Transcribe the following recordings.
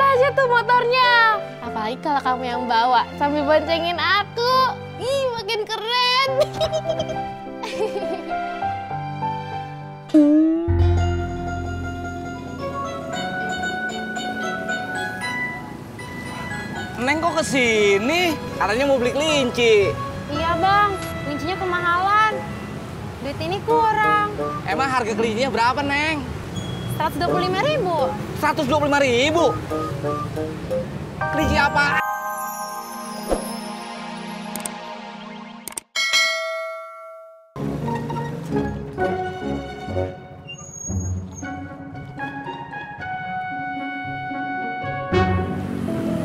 aja tuh motornya. Apalagi kalau kamu yang bawa sambil boncengin aku. Ih, makin keren. Neng kok kesini? Katanya mau beli kelinci. Iya bang, kelincinya kemahalan. Duit ini kurang. Emang harga kelincinya berapa, Neng? 125.000. 125.000? Kelinci apa?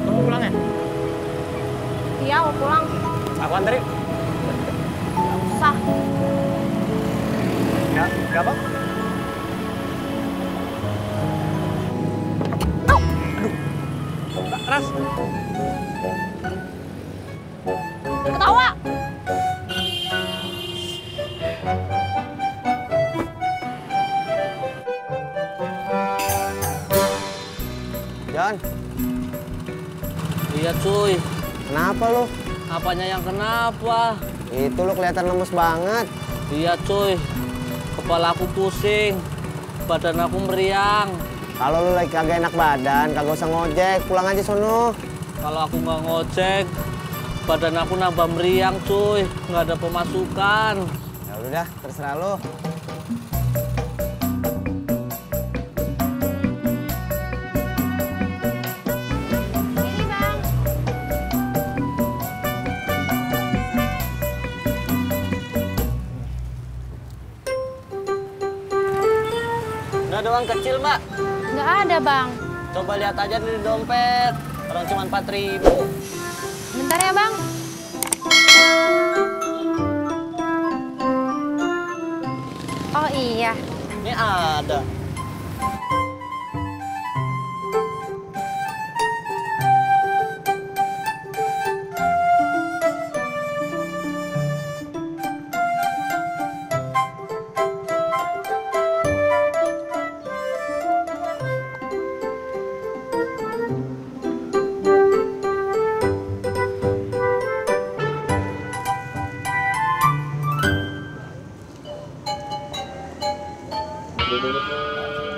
Kamu pulang ya? Iya, mau pulang. Aku anterin. Gak usah. Gak apa? Ras, Ketawa. John, iya cuy. kenapa lu? Apanya yang kenapa? Itu lu kelihatan lemes banget. Iya cuy. Kepala aku pusing. Badan aku meriang. Kalau lu lagi kagak enak badan, kagak usah ngojek, pulang aja sono. Kalau aku nggak ngojek, badan aku nambah meriang cuy. Nggak ada pemasukan. Ya udah, terserah lu. Ini bang. Nggak ada uang kecil, Mbak. Nggak ada bang. Coba lihat aja di dompet. Orang cuma 4.000. Bentar ya bang. Oh iya. Ini ada.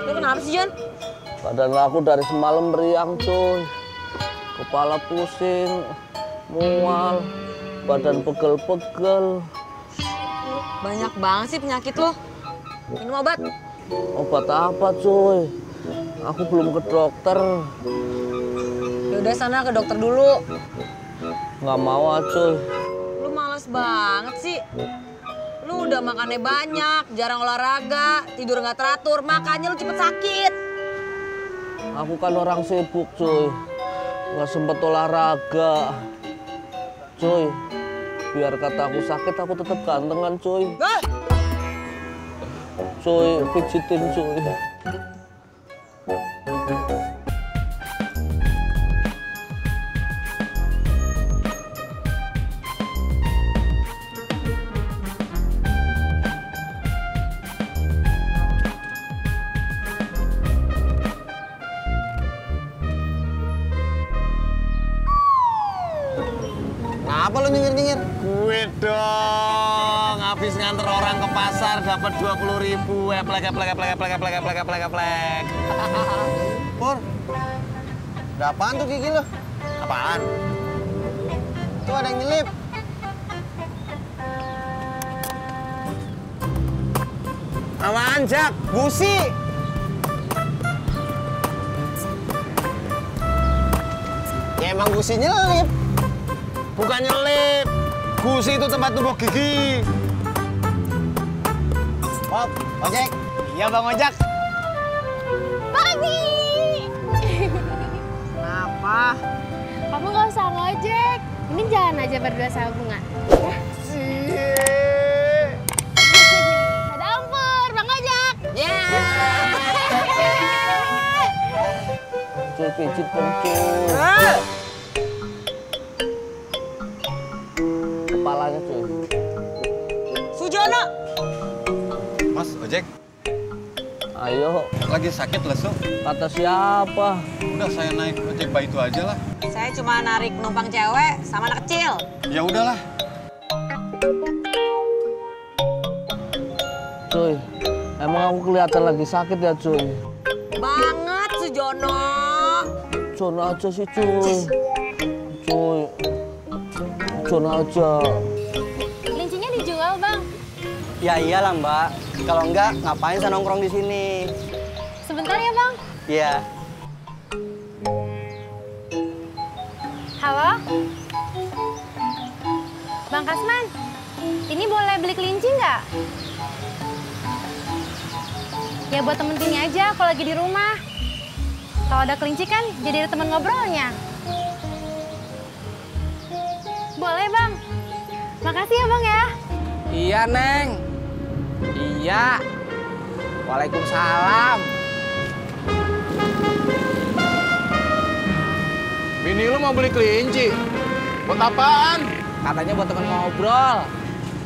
Lu kenapa sih John? Badan aku dari semalam meriang cuy. Kepala pusing, mual, badan pegel-pegel. Banyak banget sih penyakit lo. Minum obat. Obat apa cuy? Aku belum ke dokter. Yaudah sana ke dokter dulu. Nggak mau cuy. Lu males banget sih. Lu udah makannya banyak, jarang olahraga, tidur nggak teratur, makanya lu cepet sakit. Aku kan orang sibuk cuy. Nggak sempet olahraga. Cuy, biar kata aku sakit aku tetap gantengan cuy. Hah? Cuy, pijitin cuy. Kenapa lu nyengir-nyengir? Gue dong, habis nganter orang ke pasar dapat 20.000. Plek. Pur, ada apaan tuh gigi lu? Apaan? Tuh ada yang nyelip. Apaan, Jak? Gusi. Ya emang gusi nyelip. Bukan nyelip. Gusi itu tempat tumbuh gigi. Bob, ojek. Iya, Bang Ojak. Pagi. Kenapa? Kamu nggak usah ngojek. Ini jalan aja berdua sama Bunga. Ada ampur, Bang Ojak. Cuy, pijit dong cuy. Kepalanya cuy. Sujono. Mas, ojek. Ayo. Lagi sakit lesu? Kata siapa? Udah saya naik ojek Pak itu aja lah. Saya cuma narik penumpang cewek sama anak kecil. Ya udahlah. Cuy, emang aku kelihatan lagi sakit ya cuy? Banget Sujono. Jono aja sih cuy. Cuy, Jono aja. Kelincinya dijual, Bang. Ya iyalah Mbak, kalau enggak ngapain saya nongkrong di sini? Sebentar ya, Bang. Iya. Halo? Bang Kasman, ini boleh beli kelinci nggak? Ya buat temen Tini aja kalau lagi di rumah. Kalau ada kelinci kan jadi ada temen ngobrolnya. Boleh, Bang. Makasih ya, Bang ya. Iya, Neng. Iya. Waalaikumsalam. Bini lu mau beli kelinci? Buat apaan? Katanya buat temen ngobrol.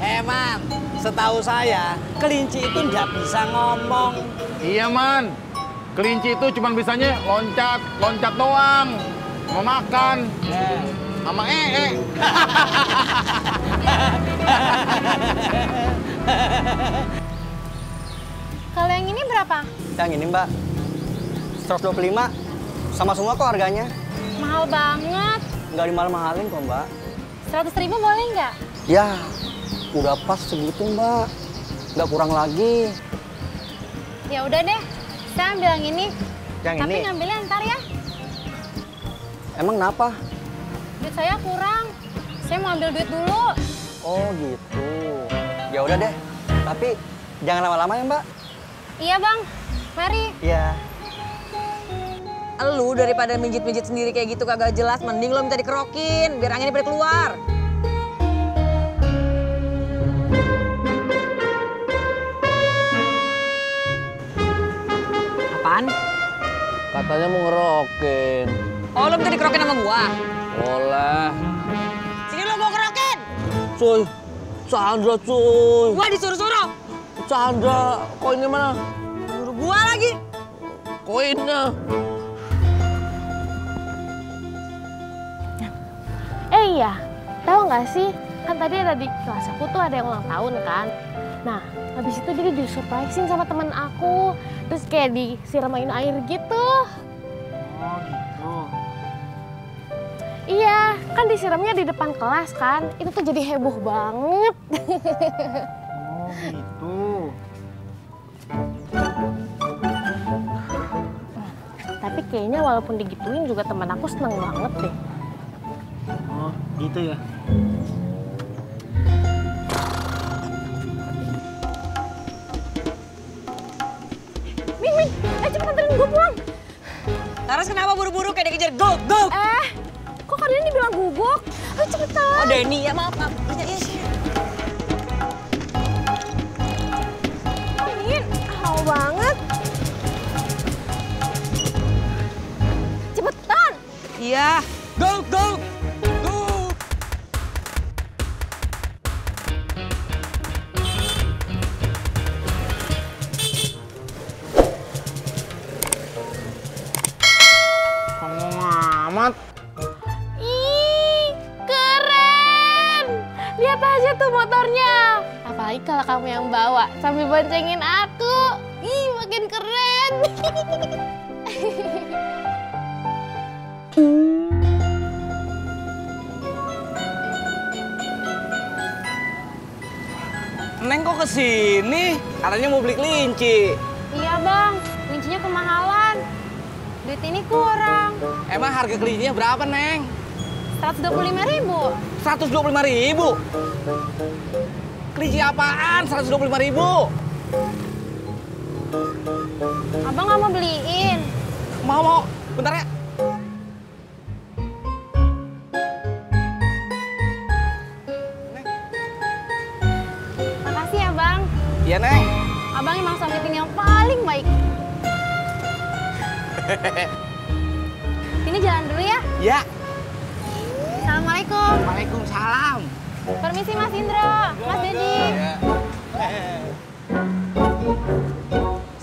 Man, setahu saya kelinci itu nggak bisa ngomong. Iya, Man. Kelinci itu cuma bisanya loncat, loncat doang. Mau makan. Sama Kalau yang ini berapa? Yang ini Mbak, 125 sama semua kok harganya. Mahal banget. Nggak dimahal-mahalin kok Mbak. 100.000 boleh nggak? Ya, udah pas segitu Mbak. Nggak kurang lagi. Ya udah deh, saya ambil yang ini. Yang Tapi ini? ngambilnya ntar ya. Emang kenapa? Duit saya kurang. Saya mau ambil duit dulu. Oh gitu. Ya udah deh. Tapi jangan lama-lama ya Mbak. Iya, Bang. Mari. Iya. Lu daripada minjit-minjit sendiri kayak gitu kagak jelas, mending lo minta dikerokin biar anginnya pada keluar. Apaan? Katanya mau ngerokin. Oh, lo minta dikerokin sama gua? Boleh. Sini lo mau kerokin? Cuy, Chandra cuy. Gua disuruh-suruh. Chandra, koinnya mana? Suruh gua lagi. Koinnya. Iya, tahu nggak sih? Kan tadi ada di kelas aku tuh ada yang ulang tahun kan. Nah, habis itu dia disurprisein sama temen aku. Terus kayak disiramain air gitu. Oh, gitu. Iya, kan disiramnya di depan kelas kan. Itu tuh jadi heboh banget. Oh, gitu. Tapi kayaknya walaupun digituin juga temen aku seneng banget deh. Oh, gitu ya. Min, cepet anterin gue pulang. Laras kenapa buru-buru kayak dikejar go? Kok kalian dibilang guguk? Ayo cepetan. Oh, Denny ya maaf. Kerja ya sih. Min, haus banget. Cepetan. Iya. Go. Ngomong amat. Ih, keren. Lihat aja tuh motornya. Apalagi kalau kamu yang bawa sambil boncengin aku. Ih, makin keren. Neng kok kesini? Katanya mau beli kelinci. Iya, Bang. Kelincinya kemahalan. Duit ini kurang. Emang harga kelincinya berapa, Neng? 125.000. 125.000. Kelinci apaan? 125.000. Abang nggak mau beliin? Mau. Bentar ya. Makasih ya, Bang. Iya, Neng. Abang emang suami Tini yang paling baik. Tini jalan dulu ya. Ya. Assalamualaikum. Waalaikumsalam. Permisi Mas Indro, Mas Dedi.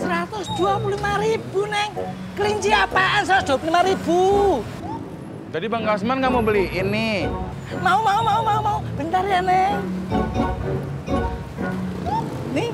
125.000. 125.000, Neng. Kelinci apaan 125.000? Jadi Bang Kasman nggak mau beli ini. Mau. Bentar ya, Neng. Nih.